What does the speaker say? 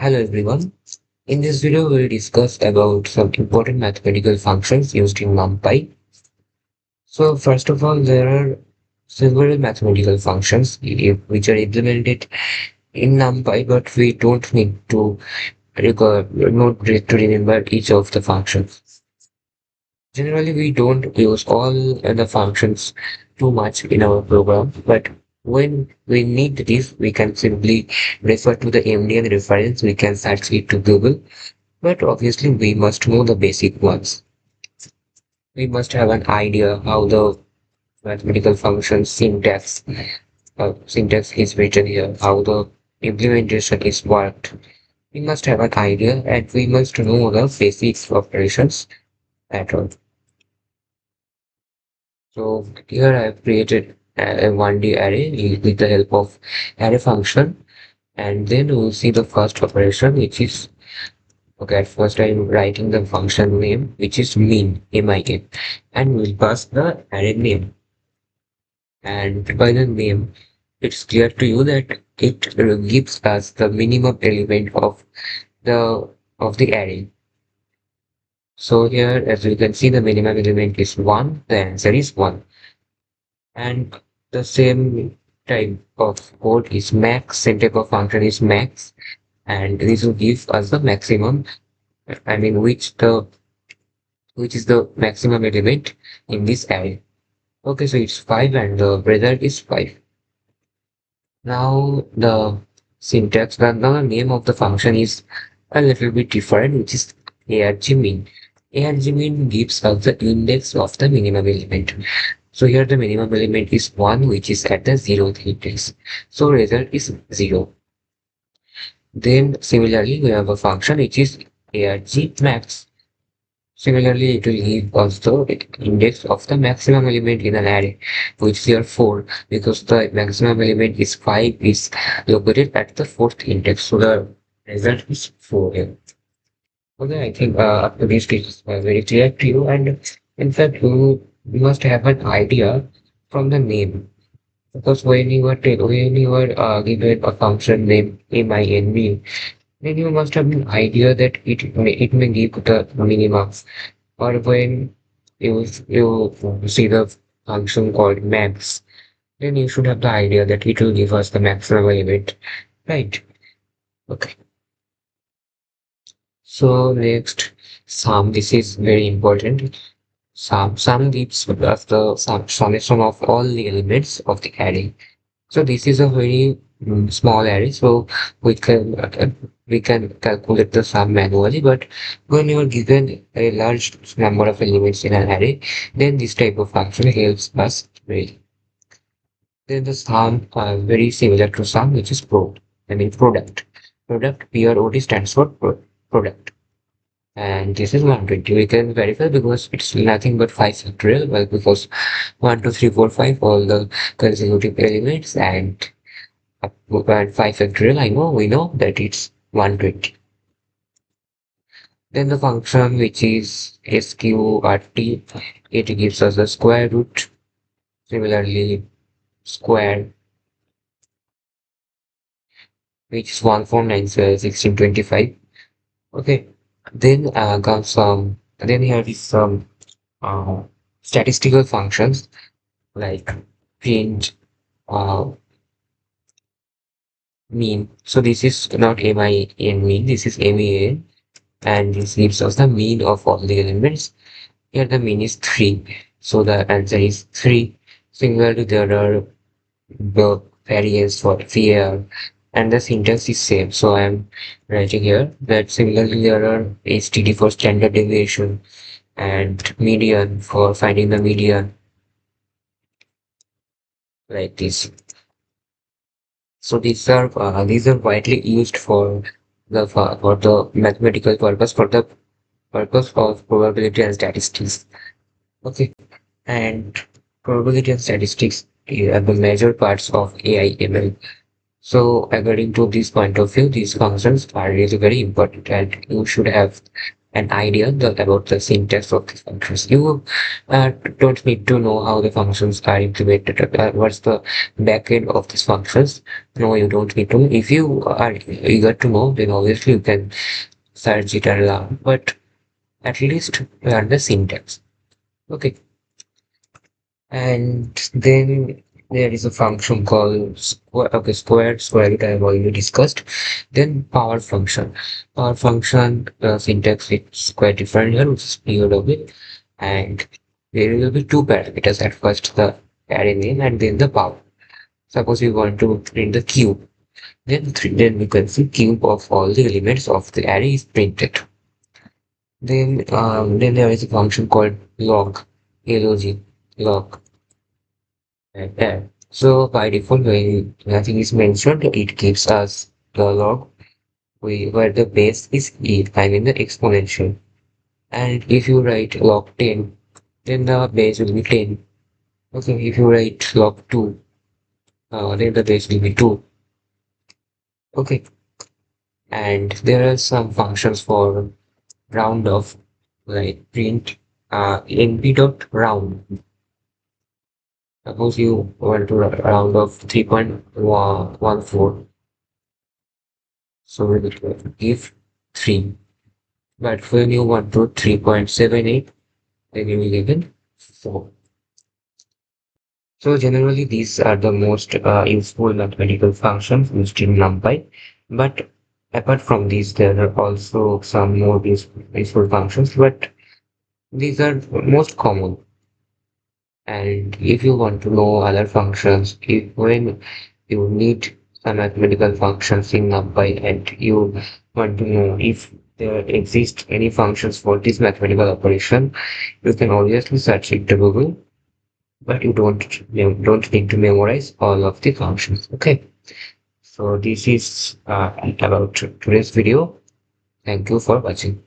Hello everyone. In this video, we'll discuss about some important mathematical functions used in Numpy. So first of all, there are several mathematical functions which are implemented in Numpy, but we don't need to remember each of the functions. Generally, we don't use all the functions too much in our program, but when we need this, we can simply refer to the MDN reference. We can search it to Google. But obviously, we must know the basic ones. We must have an idea how the mathematical function syntax is written here, how the implementation is worked. We must have an idea and we must know the basics of operations at all. So here I have created a 1D array with the help of array function, and then we'll see the first operation, which is okay. At first I'm writing the function name, which is min, min, and we'll pass the array name. And by the name, it's clear to you that it gives us the minimum element of the array. So here, as you can see, the minimum element is 1. The answer is 1. And the same type of code is max. Same type of function is max, and this will give us the maximum. I mean, which is the maximum element in this array. Okay, so it's 5 and the result is 5. Now the syntax, now the name of the function is a little bit different, which is argmin. Argmin gives us the index of the minimum element. So here the minimum element is 1, which is at the 0th index. So result is 0. Then similarly, we have a function which is argmax. Similarly, it will give us the index of the maximum element in an array, which is here 4, because the maximum element is 5 is located at the 4th index. So the result is 4 here. Okay, I think up to this it is very clear to you, and in fact, you must have an idea from the name. Because when you were given a function name min, then you must have an idea that it may give the minimum. Or when you see the function called max, then you should have the idea that it will give us the maximum element, right? Okay. So next, sum. This is very important. Sum gives us the summation of all the elements of the array. So this is a very small array, so we can calculate the sum manually. But when you are given a large number of elements in an array, then this type of function helps us really. Then the sum very similar to sum, which is product. Product PROD stands for product. And this is 120. We can verify because it's nothing but 5 factorial. Well, because 1, 2, 3, 4, 5, all the consecutive elements, and 5 factorial, we know that it's 120. Then the function which is sqrt, it gives us the square root. Similarly, square, which is 1491625. Okay. Then comes then here is some uh, statistical functions like print uh, mean. So this is not min mean, this is min, and this gives us the mean of all the elements. Here the mean is 3, so the answer is 3. Similarly, there are the variance for fear, and the syntax is same. So I am writing here that similarly there are HTD for standard deviation and median for finding the median, like this. So these are widely used for the mathematical purpose, for the purpose of probability and statistics. Okay, and probability and statistics are the major parts of AI ML. So according to this point of view, these functions are really very important, and you should have an idea about the syntax of the functions. You don't need to know how the functions are implemented, what's the backend of these functions. No, you don't need to. If you are eager to know, then obviously you can search it and learn, but at least learn the syntax. Okay. And then there is a function called square, okay, square root I have already discussed. Then power function. Power function syntax is quite different here, which is POW. And there will be two parameters at first, the array name and then the power. Suppose we want to print the cube, then we can see cube of all the elements of the array is printed. Then there is a function called log, log, log. Yeah. So by default, when nothing is mentioned, it gives us the log where the base is e, I mean the exponential. And if you write log 10, then the base will be 10. Okay, if you write log 2, then the base will be 2. Okay, and there are some functions for round off, like print np dot round. Suppose you want to round off 3.14. So we will give 3. But when you want to 3.78, then you will give it 4. So generally these are the most useful mathematical functions used in Numpy. But apart from these, there are also some more useful functions, but these are most common. And if you want to know other functions, if when you need some mathematical functions in NumPy and you want to know if there exist any functions for this mathematical operation, you can obviously search it to Google, but you don't need to memorize all of the functions. Okay, so this is about today's video. Thank you for watching.